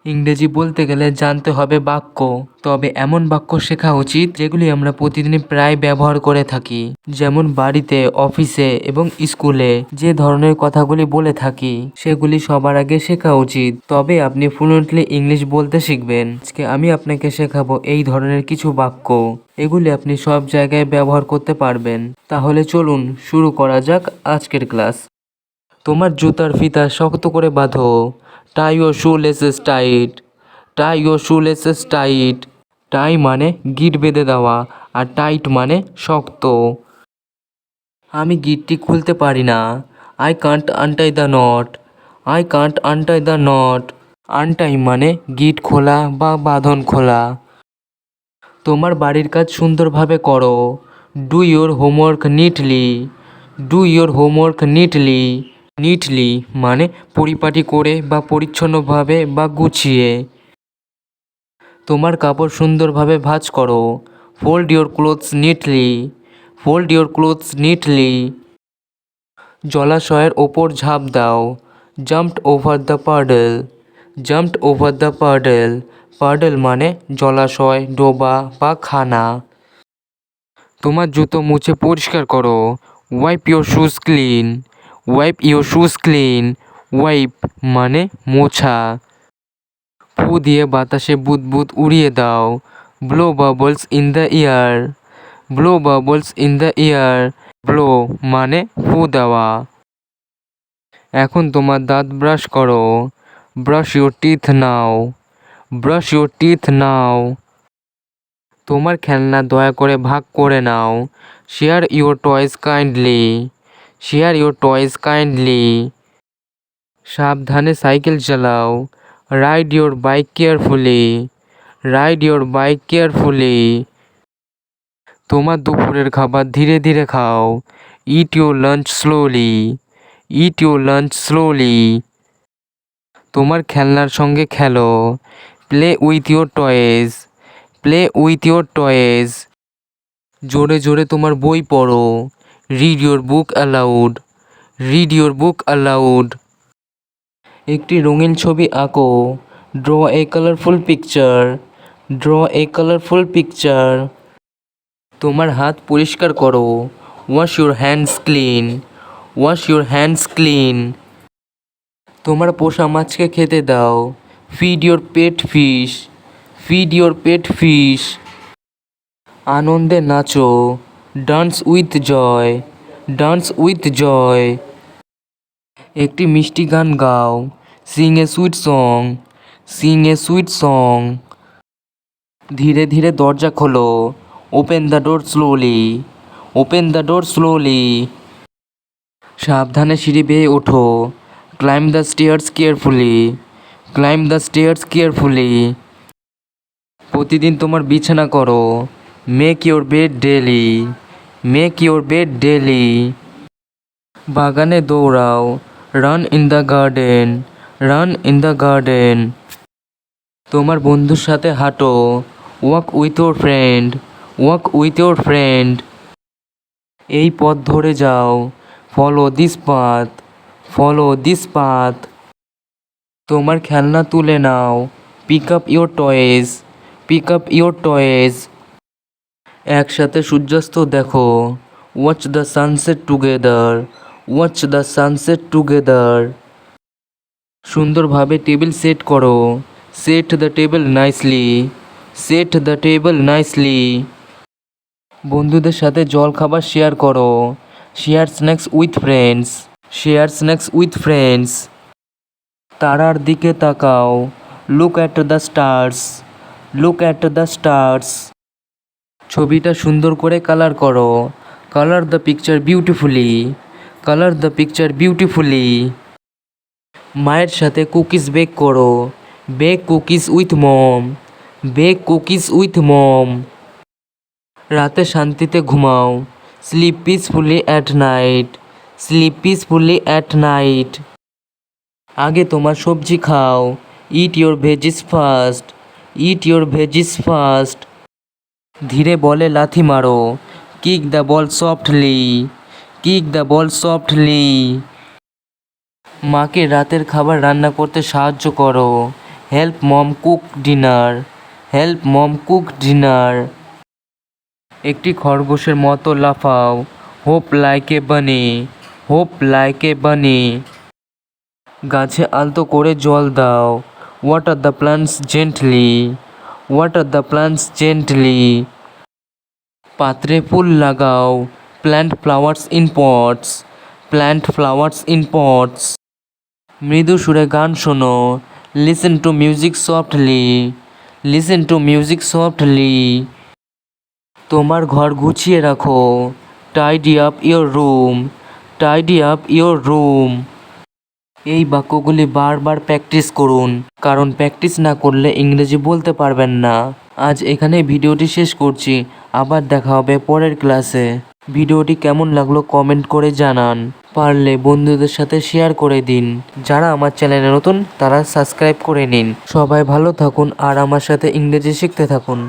ইংরেজি বলতে গেলে জানতে হবে বাক্য, তবে এমন বাক্য শেখা উচিত যেগুলি আমরা প্রতিদিন প্রায় ব্যবহার করে থাকি। যেমন বাড়িতে, অফিসে এবং স্কুলে যে ধরনের কথাগুলি বলে থাকি সেগুলি সবার আগে শেখা উচিত, তবে আপনি ফ্লুয়েন্টলি ইংলিশ বলতে শিখবেন। আজকে আমি আপনাকে শেখাবো এই ধরনের কিছু বাক্য, এগুলি আপনি সব জায়গায় ব্যবহার করতে পারবেন। তাহলে চলুন শুরু করা যাক আজকের ক্লাস। তোমার জুতার ফিতা শক্ত করে বাঁধো। Tie your shoelaces tight. Tie your shoelaces tight. Tie মানে গিট বেঁধে দেওয়া, আর টাইট মানে শক্ত। আমি গিটটি খুলতে পারি না। I can't আনটাই the not. I can't আনটাই the not. আনটাই মানে গিট খোলা বা বাঁধন খোলা। তোমার বাড়ির কাজ সুন্দরভাবে করো। Do your homework neatly. Do your homework neatly. Neatly মানে পরিপাটি করে বা পরিচ্ছন্নভাবে বা গুছিয়ে। তোমার কাপড় সুন্দরভাবে ভাঁজ করো। Fold your clothes neatly. Fold your clothes neatly. জলাশয়ের ওপর ঝাঁপ দাও। Jumped over the puddle. Jumped over the puddle. Puddle মানে জলাশয়, ডোবা বা খানা। তোমার জুতো মুছে পরিষ্কার করো। Wipe your shoes clean. Wipe your shoes clean. Wipe মানে মোছা। ফু দিয়ে বাতাসে বুদবুদ উড়িয়ে দাও। Blow bubbles in the air. Blow bubbles in the air. Blow মানে ফু দেওয়া। এখন তোমার দাঁত ব্রাশ করো। Brush your teeth now. Brush your teeth now. তোমার খেলনা দয়া করে ভাগ করে নাও। Share your toys kindly. Share your toys kindly. সাবধানে সাইকেল চালাও। Ride your bike carefully. Ride your bike carefully. তোমার দুপুরের খাবার ধীরে ধীরে খাও। Eat your lunch slowly. Eat your lunch slowly. তোমার খেলনার সঙ্গে খেলো। Play with your toys. Play with your toys. জোরে জোরে তোমার বই পড়ো। Read your book aloud. Read your book aloud. একটি রঙিন ছবি আঁকো। Draw a colourful picture. Draw a colourful picture. তোমার হাত পরিষ্কার করো। Wash your hands clean. Wash your hands clean. তোমার পোষা মাছকে খেতে দাও। Feed your pet fish. Feed your pet fish. আনন্দে নাচো। Dance with joy. Dance with joy. একটি মিষ্টি গান গাও। Sing a sweet song. Sing a sweet song. ধীরে ধীরে দরজা খোলো। Open the door slowly. Open the door slowly. সাবধানে সিঁড়ি বেয়ে ওঠো। Climb the stairs carefully. Climb the stairs carefully. প্রতিদিন তোমার বিছানা করো। Make your bed daily. Make your bed daily. বাগানে দৌড়াও। Run in the garden. Run in the garden. তোমার বন্ধুর সাথে হাঁটো। Walk with your friend. Walk with your friend. এই পথ ধরে যাও। Follow this path. Follow this path. তোমার খেলনা তুলে নাও। Pick up your toys. Pick up your toys. একসাথে সূর্যাস্ত দেখো। Watch the sunset together. Watch the sunset together. সুন্দরভাবে টেবিল সেট করো। Set the table nicely. Set the table nicely. বন্ধুদের সাথে জল খাবার শেয়ার করো। Share snacks with friends. Share snacks with friends. তারার দিকে তাকাও। Look at the stars. Look at the stars. ছবিটা সুন্দর করে কালার করো। Colour the picture beautifully. Colour the picture beautifully. মায়ের সাথে কুকিজ বেক করো। Bake cookies with mom. Bake cookies with mom. রাতে শান্তিতে ঘুমাও। Sleep peacefully at night. Sleep peacefully at night. আগে তোমার সবজি খাও। Eat your veggies first. Eat your veggies first. ধীরে বলে লাথি মারো। Kick the ball softly. Kick the ball softly. মাকে রাতের খাবার রান্না করতে সাহায্য করো। হেল্প মম কুক ডিনার, হেল্প মম কুক ডিনার। একটি খরগোশের মতো লাফাও, হোপ লাইক এ বানি, হোপ লাইক এ বানি। গাছে আলতো করে জল দাও, water the plants gently, water the plants gently. পাত্রে ফুল লাগাও, plant flowers in pots, plant flowers in pots. মৃদু সুরে গান শোনো, listen to music softly, listen to music softly. তোমার ঘর গুছিয়ে রাখো, tidy up your room, tidy up your room. এই বাক্যগুলি বারবার প্র্যাকটিস করুন, কারণ প্র্যাকটিস না করলে ইংরেজি বলতে পারবেন না। আজ এখানে ভিডিওটি শেষ করছি, আবার দেখা হবে পরের ক্লাসে। ভিডিওটি কেমন লাগলো কমেন্ট করে জানান, পারলে বন্ধুদের সাথে শেয়ার করে দিন। যারা আমার চ্যানেলে নতুন তারা সাবস্ক্রাইব করে নিন। সবাই ভালো থাকুন আর আমার সাথে ইংরেজি শিখতে থাকুন।